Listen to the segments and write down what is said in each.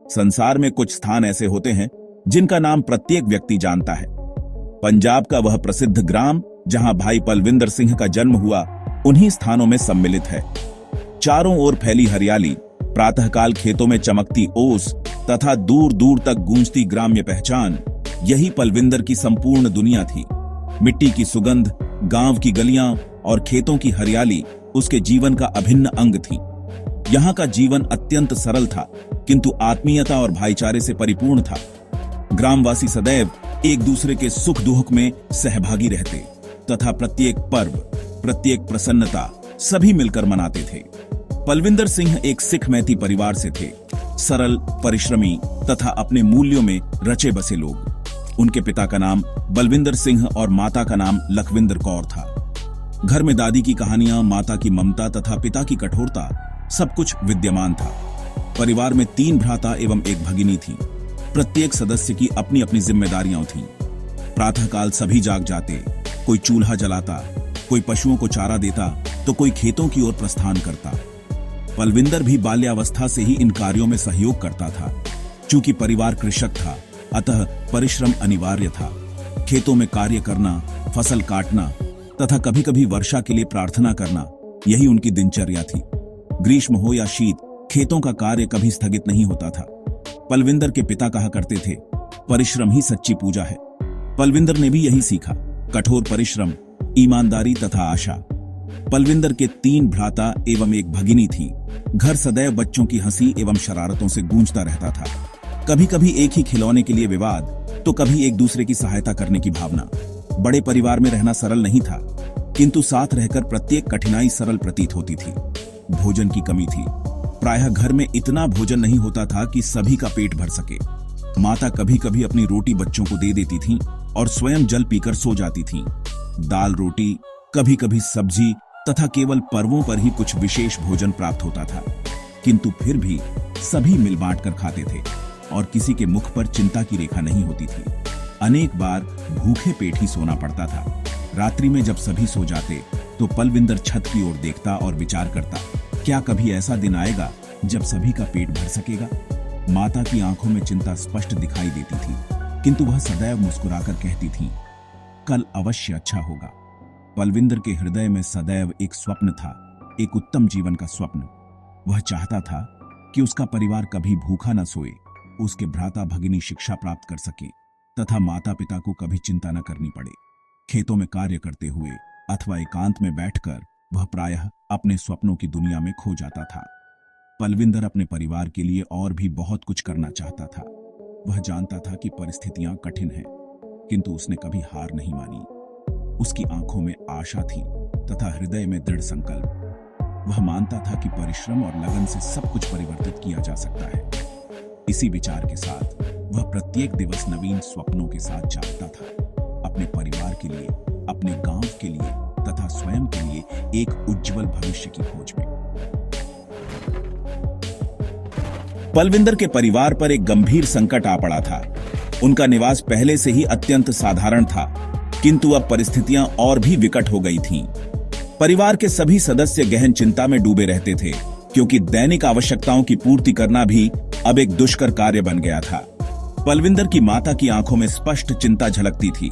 संसार में कुछ स्थान ऐसे होते हैं जिनका नाम प्रत्येक व्यक्ति जानता है। पंजाब का वह प्रसिद्ध ग्राम जहां भाई पलविंदर सिंह का जन्म हुआ उन्हीं स्थानों में सम्मिलित है। चारों ओर फैली हरियाली, प्रातःकाल खेतों में चमकती ओस तथा दूर दूर तक गूंजती ग्राम्य पहचान, यही पलविंदर की संपूर्ण दुनिया थी। मिट्टी की सुगंध, गांव की गलियां और खेतों की हरियाली उसके जीवन का अभिन्न अंग थी। यहाँ का जीवन अत्यंत सरल था, किंतु आत्मीयता और भाईचारे से परिपूर्ण था। ग्रामवासी सदैव एक दूसरे के सुख दुख में सहभागी रहते तथा प्रत्येक पर्व, प्रत्येक प्रसन्नता सभी मिलकर मनाते थे। पलविंदर सिंह एक सिख मैती परिवार से थे, सरल, परिश्रमी तथा अपने मूल्यों में रचे बसे लोग। उनके पिता का नाम बलविंदर सिंह और माता का नाम लखविंदर कौर था। घर में दादी की कहानियां, माता की ममता तथा पिता की कठोरता सब कुछ विद्यमान था। परिवार में 3 भ्राता एवं 1 भगिनी थी। प्रत्येक सदस्य की अपनी अपनी जिम्मेदारियां थीं। प्रातःकाल सभी जाग जाते, कोई चूल्हा जलाता, कोई पशुओं को चारा देता तो कोई खेतों की ओर प्रस्थान करता। पलविंदर भी बाल्यावस्था से ही इन कार्यों में सहयोग करता था। चूंकि परिवार कृषक था, अतः परिश्रम अनिवार्य था। खेतों में कार्य करना, फसल काटना तथा कभी कभी वर्षा के लिए प्रार्थना करना, यही उनकी दिनचर्या थी। ग्रीष्म हो या शीत, खेतों का कार्य कभी स्थगित नहीं होता था। पलविंदर के पिता कहा करते थे, परिश्रम ही सच्ची पूजा है। पलविंदर ने भी यही सीखा, कठोर परिश्रम, ईमानदारी तथा आशा। पलविंदर के 3 भ्राता एवं 1 भगिनी थी। घर सदैव बच्चों की हंसी एवं शरारतों से गूंजता रहता था। कभी कभी एक ही खिलौने के लिए विवाद, तो कभी एक दूसरे की सहायता करने की भावना। बड़े परिवार में रहना सरल नहीं था, किंतु साथ रहकर प्रत्येक कठिनाई सरल प्रतीत होती थी। भोजन की कमी थी। प्रायः घर में इतना भोजन नहीं होता था कि सभी का पेट भर सके। माता कभी कभी अपनी रोटी बच्चों को दे देती थीं और स्वयं जल पीकर सो जाती थीं। दाल रोटी, कभी कभी सब्जी तथा केवल पर्वों पर ही कुछ विशेष भोजन प्राप्त होता था, किंतु फिर भी सभी मिल बांट कर खाते थे और किसी के मुख पर चिंता की रेखा नहीं होती थी। अनेक बार भूखे पेट ही सोना पड़ता था। रात्रि में जब सभी सो जाते तो पलविंदर छत की ओर देखता और विचार करता, क्या कभी ऐसा दिन आएगा जब सभी का पेट भर सकेगा। माता की आंखों में चिंता स्पष्ट दिखाई देती थी, किंतु वह सदैव मुस्कुराकर कहती थी, कल अवश्य अच्छा होगा। पलविंदर के हृदय में सदैव एक स्वप्न था, एक उत्तम जीवन का स्वप्न। वह चाहता था कि उसका परिवार कभी भूखा न सोए, उसके भ्राता भगिनी शिक्षा प्राप्त कर सके तथा माता पिता को कभी चिंता न करनी पड़े। खेतों में कार्य करते हुए अथवा एकांत में बैठकर वह प्रायः अपने स्वप्नों की दुनिया में खो जाता था। पलविंदर अपने परिवार के लिए और भी बहुत कुछ करना चाहता था। वह जानता था कि परिस्थितियां कठिन हैं, किंतु उसने कभी हार नहीं मानी। उसकी आंखों में आशा थी तथा हृदय में दृढ़ संकल्प। वह मानता था कि परिश्रम और लगन से सब कुछ परिवर्तित किया जा सकता है। इसी विचार के साथ वह प्रत्येक दिवस नवीन स्वप्नों के साथ जागता था, अपने परिवार के लिए, अपने गांव के लिए तथा स्वयं के लिए एक उज्जवल भविष्य की खोज में। पलविंदर के परिवार पर एक गंभीर संकट आ पड़ा था। उनका निवास पहले से ही अत्यंत साधारण था, किंतु अब परिस्थितियां और भी विकट हो गई थीं। परिवार के सभी सदस्य गहन चिंता में डूबे रहते थे, क्योंकि दैनिक आवश्यकताओं की पूर्ति करना भी अब एक दुष्कर कार्य बन गया था। पलविंदर की माता की आंखों में स्पष्ट चिंता झलकती थी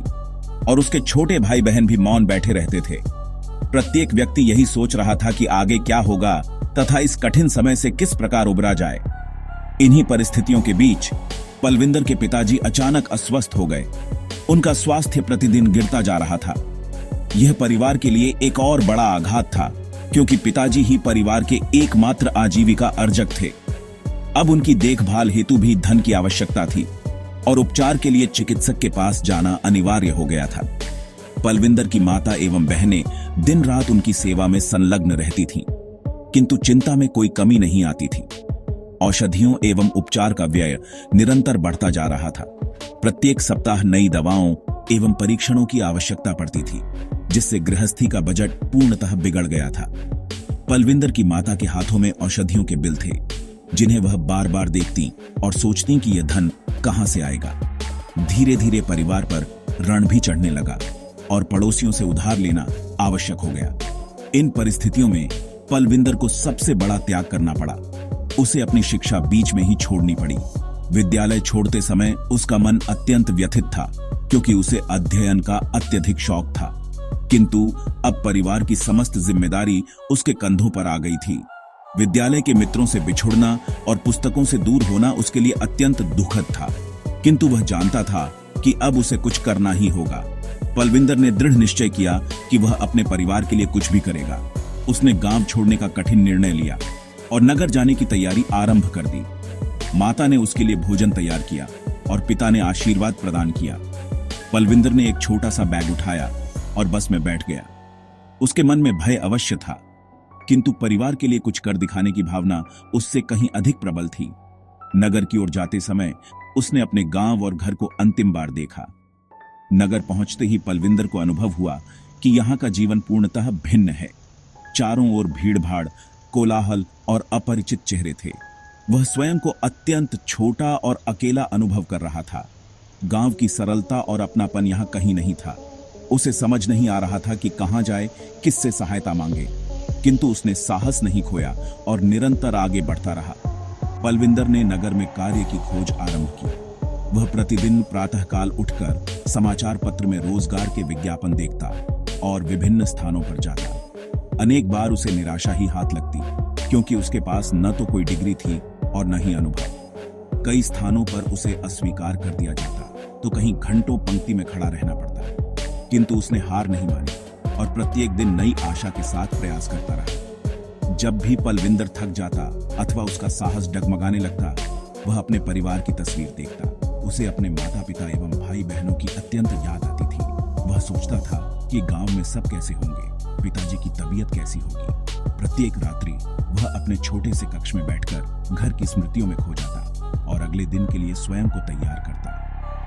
और उसके छोटे भाई बहन भी मौन बैठे रहते थे। प्रत्येक व्यक्ति यही सोच रहा था कि आगे क्या होगा तथा इस कठिन समय से किस प्रकार उबरा जाए। इन्हीं परिस्थितियों के बीच पलविंदर के पिताजी अचानक अस्वस्थ हो गए। उनका स्वास्थ्य प्रतिदिन गिरता जा रहा था। यह परिवार के लिए एक और बड़ा आघात था, क्योंकि पिताजी ही परिवार के एकमात्र आजीविका अर्जक थे। अब उनकी देखभाल हेतु भी धन की आवश्यकता थी और उपचार के लिए चिकित्सक के पास जाना अनिवार्य हो गया था। पलविंदर की माता एवं बहनें दिन रात उनकी सेवा में संलग्न रहती थीं, किंतु चिंता में कोई कमी नहीं आती थी। औषधियों एवं उपचार का व्यय निरंतर बढ़ता जा रहा था। प्रत्येक सप्ताह नई दवाओं एवं परीक्षणों की आवश्यकता पड़ती थी, जिससे गृहस्थी का बजट पूर्णतः बिगड़ गया था। पलविंदर की माता के हाथों में औषधियों के बिल थे, जिन्हें वह बार बार देखती और सोचती कि यह धन कहां से आएगा। धीरे धीरे परिवार पर ऋण भी चढ़ने लगा और पड़ोसियों से उधार लेना आवश्यक हो गया। इन परिस्थितियों में पलविंदर को सबसे बड़ा त्याग करना पड़ा। उसे अपनी शिक्षा बीच में ही छोड़नी पड़ी। विद्यालय छोड़ते समय उसका मन अत्यंत व्यथित था, क्योंकि उसे अध्ययन का अत्यधिक शौक था। किंतु अब परिवार की समस्त जिम्मेदारी उसके कंधों पर आ गई थी। विद्यालय के मित्रों से बिछुड़ना और पुस्तकों से दूर होना उसके लिए अत्यंत दुखद था, किंतु वह जानता था कि अब उसे कुछ करना ही होगा। पलविंदर ने दृढ़ निश्चय किया कि वह अपने परिवार के लिए कुछ भी करेगा। उसने गांव छोड़ने का कठिन निर्णय लिया और नगर जाने की तैयारी आरंभ कर दी। माता ने उसके लिए भोजन तैयार किया और पिता ने आशीर्वाद प्रदान किया। पलविंदर ने एक छोटा सा बैग उठाया और बस में बैठ गया। उसके मन में भय अवश्य था, किंतु परिवार के लिए कुछ कर दिखाने की भावना उससे कहीं अधिक प्रबल थी। नगर की ओर जाते समय उसने अपने गांव और घर को अंतिम बार देखा। नगर पहुंचते ही पलविंदर को अनुभव हुआ कि यहां का जीवन पूर्णतः भिन्न है। चारों ओर भीड़-भाड़, कोलाहल और अपरिचित चेहरे थे। वह स्वयं को अत्यंत छोटा और अकेला अनुभव कर रहा था। गांव की सरलता और अपनापन यहां कहीं नहीं था। उसे समझ नहीं आ रहा था कि कहां जाए, किससे सहायता मांगे, किंतु उसने साहस नहीं खोया और निरंतर आगे बढ़ता रहा। पलविंदर ने नगर में कार्य की खोज आरंभ की। वह प्रतिदिन प्रातःकाल उठकर समाचार पत्र में रोजगार के विज्ञापन देखता और विभिन्न स्थानों पर जाता। अनेक बार उसे निराशा ही हाथ लगती, क्योंकि उसके पास न तो कोई डिग्री थी और न ही अनुभव। कई स्थानों पर उसे अस्वीकार कर दिया जाता, तो कहीं घंटों पंक्ति में खड़ा रहना पड़ता। किंतु उसने हार नहीं मानी और प्रत्येक दिन नई आशा के साथ प्रयास करता रहा। जब भी पलविंदर थक जाता अथवा उसका साहस डगमगाने लगता, वह अपने परिवार की तस्वीर देखता। उसे अपने माता पिता एवं भाई बहनों की अत्यंत याद आती थी। वह सोचता था कि गांव में सब कैसे होंगे, पिताजी की तबीयत कैसी होगी। प्रत्येक रात्रि वह अपने छोटे से कक्ष में बैठकर घर की स्मृतियों में खो जाता और अगले दिन के लिए स्वयं को तैयार करता।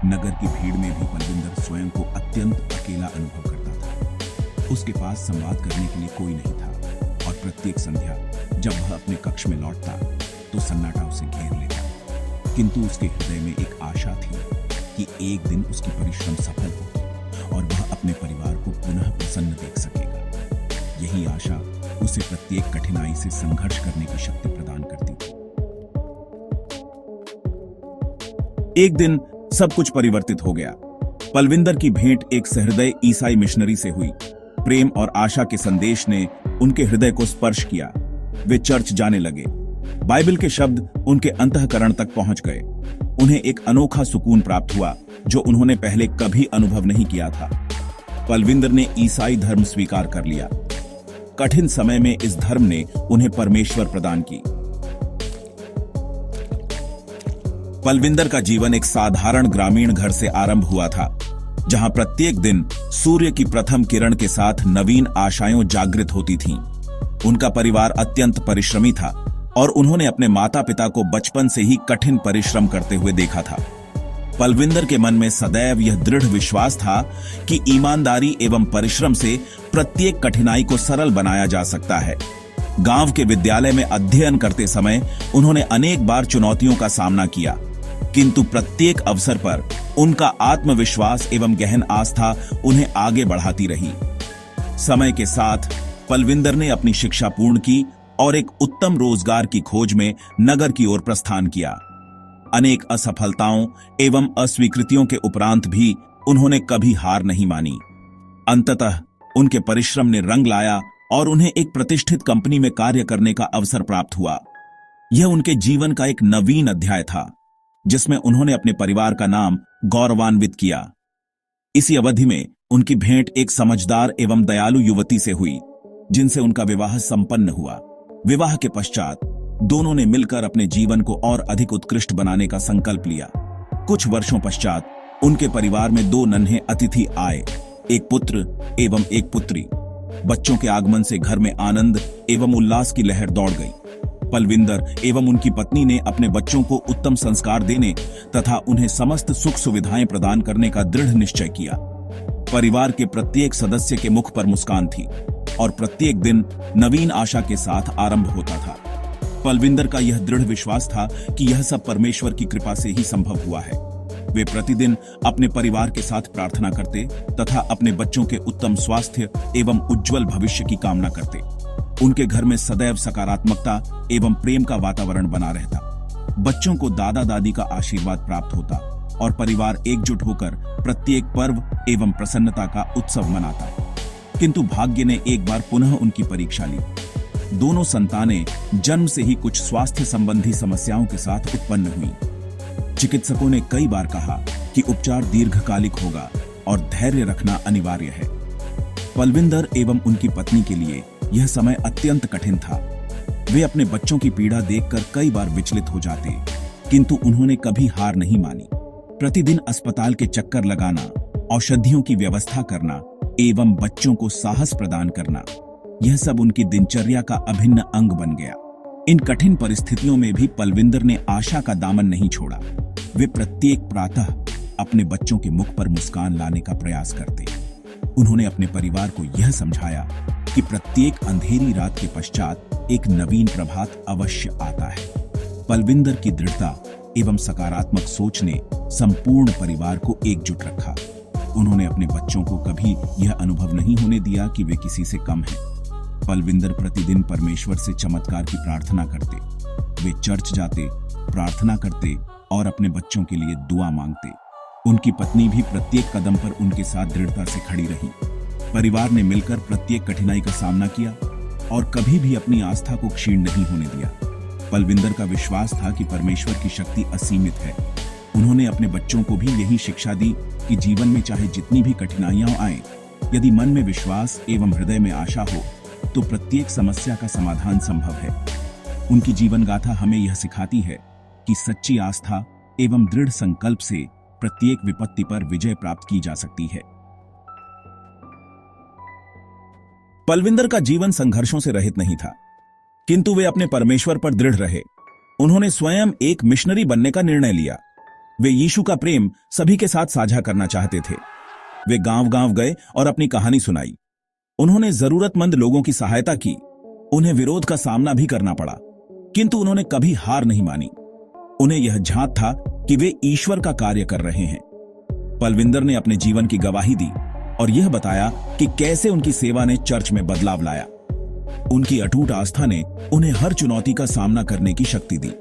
नगर की भीड़ में भी पलविंदर स्वयं को अत्यंत अकेला अनुभव करता था। उसके पास संवाद करने के लिए कोई नहीं था और प्रत्येक संध्या जब वह अपने कक्ष में लौटता तो सन्नाटा उसे घेर लेता। किंतु उसके हृदय में एक आशा थी कि एक दिन उसकी परिश्रम सफल होगी और वह अपने परिवार को पुनः प्रसन्न देख सकेगा। यही आशा उसे प्रत्येक कठिनाई से संघर्ष करने की शक्ति प्रदान करती थी। एक दिन सब कुछ परिवर्तित हो गया। पलविंदर की भेंट एक सहृदय ईसाई मिशनरी से हुई। प्रेम और आशा के संदेश ने उनके हृदय को स्पर्श किया। वे चर्च जाने लगे। बाइबल के शब्द उनके अंतःकरण तक पहुंच गए। उन्हें एक अनोखा सुकून प्राप्त हुआ जो उन्होंने पहले कभी अनुभव नहीं किया था। पलविंदर ने ईसाई धर्म स्वीकार कर लिया। कठिन समय में इस धर्म ने उन्हें परमेश्वर प्रदान की। पलविंदर का जीवन एक साधारण ग्रामीण घर से आरंभ हुआ था, जहां प्रत्येक दिन सूर्य की प्रथम किरण के साथ नवीन आशाएं जागृत होती थीं। उनका परिवार अत्यंत परिश्रमी था और उन्होंने अपने माता पिता को बचपन से ही कठिन परिश्रम करते हुए देखा था। पलविंदर के मन में सदैव यह दृढ़ विश्वास था कि ईमानदारी एवं परिश्रम से प्रत्येक कठिनाई को सरल बनाया जा सकता है। गांव के विद्यालय में अध्ययन करते समय उन्होंने अनेक बार चुनौतियों का सामना किया, किंतु प्रत्येक अवसर पर उनका आत्मविश्वास एवं गहन आस्था उन्हें आगे बढ़ाती रही। समय के साथ पलविंदर ने अपनी शिक्षा पूर्ण की और एक उत्तम रोजगार की खोज में नगर की ओर प्रस्थान किया। अनेक असफलताओं एवं अस्वीकृतियों के उपरांत भी उन्होंने कभी हार नहीं मानी। अंततः उनके परिश्रम ने रंग लाया और उन्हें एक प्रतिष्ठित कंपनी में कार्य करने का अवसर प्राप्त हुआ। यह उनके जीवन का एक नवीन अध्याय था, जिसमें उन्होंने अपने परिवार का नाम गौरवान्वित किया। इसी अवधि में उनकी भेंट एक समझदार एवं दयालु युवती से हुई, जिनसे उनका विवाह संपन्न हुआ। विवाह के पश्चात दोनों ने मिलकर अपने जीवन को और अधिक उत्कृष्ट बनाने का संकल्प लिया। कुछ वर्षों पश्चात उनके परिवार में 2 नन्हे अतिथि आए, एक पुत्र एवं एक पुत्री। बच्चों के आगमन से घर में आनंद एवं उल्लास की लहर दौड़ गई। पलविंदर एवं उनकी पत्नी ने अपने बच्चों को उत्तम संस्कार देने तथा उन्हें समस्त सुख सुविधाएं प्रदान करने का दृढ़ निश्चय किया। परिवार के प्रत्येक सदस्य के मुख पर मुस्कान थी और प्रत्येक दिन नवीन आशा के साथ आरंभ होता था। पलविंदर का यह दृढ़ विश्वास था कि यह सब परमेश्वर की कृपा से ही संभव हुआ है। वे प्रतिदिन अपने परिवार के साथ प्रार्थना करते तथा अपने बच्चों के उत्तम स्वास्थ्य एवं उज्जवल भविष्य की कामना करते। उनके घर में सदैव सकारात्मकता एवं प्रेम का वातावरण बना रहता। बच्चों को दादा दादी का आशीर्वाद प्राप्त होता और परिवार एकजुट होकर प्रत्येक पर्व एवं प्रसन्नता का उत्सव मनाता। किंतु भाग्य ने एक बार पुनः उनकी परीक्षा ली। दोनों संतानें जन्म से ही कुछ स्वास्थ्य संबंधी समस्याओं के साथ उत्पन्न हुई। चिकित्सकों ने कई बार कहा कि उपचार दीर्घकालिक होगा और धैर्य रखना अनिवार्य है। पलविंदर एवं उनकी पत्नी के लिए यह समय अत्यंत कठिन था। वे अपने बच्चों की पीड़ा देखकर कई बार विचलित हो जाते, किंतु उन्होंने कभी हार नहीं मानी। प्रतिदिन अस्पताल के चक्कर लगाना, औषधियों की व्यवस्था करना एवं बच्चों को साहस प्रदान करना, यह सब उनकी दिनचर्या का अभिन्न अंग बन गया। इन कठिन परिस्थितियों में भी पलविंदर ने आशा का दामन नहीं छोड़ा। वे प्रत्येक प्रातः अपने बच्चों के मुख पर मुस्कान लाने का प्रयास करते। उन्होंने अपने परिवार को यह समझाया कि प्रत्येक अंधेरी रात के पश्चात एक नवीन प्रभात अवश्य आता है। पलविंदर की दृढ़ता एवं सकारात्मक सोच ने संपूर्ण परिवार को एकजुट रखा। उन्होंने अपने बच्चों को कभी यह अनुभव नहीं होने दिया कि वे किसी से कम हैं। पलविंदर प्रतिदिन परमेश्वर से चमत्कार की प्रार्थना करते। वे चर्च जाते, प्रार्थना करते और अपने बच्चों के लिए दुआ मांगते। उनकी पत्नी भी प्रत्येक कदम पर उनके साथ दृढ़ता से खड़ी रही। परिवार ने मिलकर प्रत्येक कठिनाई का सामना किया और कभी भी अपनी आस्था को क्षीण नहीं होने दिया। पलविंदर का विश्वास था कि परमेश्वर की शक्ति असीमित है। उन्होंने अपने बच्चों को भी यही शिक्षा दी कि जीवन में चाहे जितनी भी कठिनाइयां आए, यदि मन में विश्वास एवं हृदय में आशा हो तो प्रत्येक समस्या का समाधान संभव है। उनकी जीवन गाथा हमें यह सिखाती है कि सच्ची आस्था एवं दृढ़ संकल्प से प्रत्येक विपत्ति पर विजय प्राप्त की जा सकती है। पलविंदर का जीवन संघर्षों से रहित नहीं था, किंतु वे अपने परमेश्वर पर दृढ़ रहे। उन्होंने स्वयं एक मिशनरी बनने का निर्णय लिया। वे यीशु का प्रेम सभी के साथ साझा करना चाहते थे। वे गांव-गांव गए और अपनी कहानी सुनाई। उन्होंने जरूरतमंद लोगों की सहायता की। उन्हें विरोध का सामना भी करना पड़ा, किंतु उन्होंने कभी हार नहीं मानी। उन्हें यह झांक था कि वे ईश्वर का कार्य कर रहे हैं। पलविंदर ने अपने जीवन की गवाही दी और यह बताया कि कैसे उनकी सेवा ने चर्च में बदलाव लाया। उनकी अटूट आस्था ने उन्हें हर चुनौती का सामना करने की शक्ति दी।